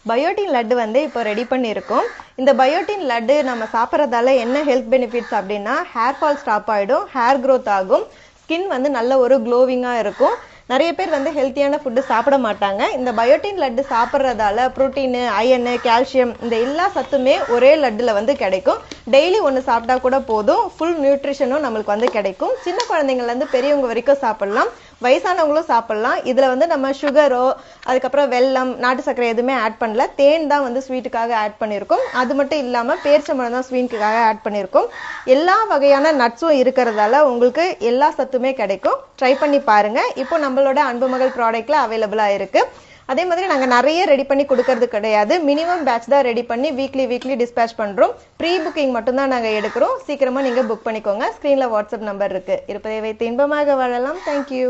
Biotin laddu வந்து இப்போ ready பண்ணியிருக்கோம். இந்த பயோட்டின் லட்டு நம்ம சாப்பிட்றதால என்ன ஹெல்த் பெனிஃபிட்ஸ் அப்படின்னா, ஹேர் ஃபால் ஸ்டாப் ஆகிடும், ஹேர் க்ரோத் ஆகும், ஸ்கின் வந்து நல்ல ஒரு க்ளோவிங்காக இருக்கும். நிறைய பேர் வந்து ஹெல்த்தியான ஃபுட்டு சாப்பிட மாட்டாங்க. இந்த பயோட்டின் லட்டு சாப்பிட்றதால ப்ரோட்டீனு, அயனு, கால்சியம் இந்த எல்லா சத்துமே ஒரே லட்டில் வந்து கிடைக்கும். டெய்லி ஒன்று சாப்பிட்டா கூட போதும், ஃபுல் நியூட்ரிஷனும் நம்மளுக்கு வந்து கிடைக்கும். சின்ன குழந்தைங்கள்லேருந்து பெரியவங்க வரைக்கும் சாப்பிட்லாம், வயசானவங்களும் சாப்பிட்லாம். இதில் வந்து நம்ம சுகரோ அதுக்கப்புறம் வெல்லம், நாட்டு சர்க்கரை எதுவுமே ஆட் பண்ணல. தேன் தான் வந்து ஸ்வீட்டுக்காக ஆட் பண்ணியிருக்கோம். அது மட்டும் இல்லாமல் பேரிச்சம்பழம் தான் ஸ்வீட்டுக்காக ஆட் பண்ணியிருக்கோம். எல்லா வகையான நட்ஸும் இருக்கிறதால உங்களுக்கு எல்லா சத்துமே கிடைக்கும். ட்ரை பண்ணி பாருங்கள். இப்போ நம்மளோட அன்பு மகள் ப்ராடக்ட்ல அவைலபிளாக இருக்குது. அதே மாதிரி நாங்கள் நிறைய ரெடி பண்ணி கொடுக்கறது கிடையாது. மினிமம் பேட்ச் தான் ரெடி பண்ணி வீக்லி டிஸ்பேச் பண்ணுறோம். ப்ரீ புக்கிங் மட்டும்தான் நாங்கள் எடுக்கிறோம். சீக்கிரமாக நீங்கள் புக் பண்ணிக்கோங்க. ஸ்க்ரீனில் வாட்ஸ்அப் நம்பர் இருக்குது. இருப்பதை வைத்து இன்பமாக வாழலாம். தேங்க்யூ.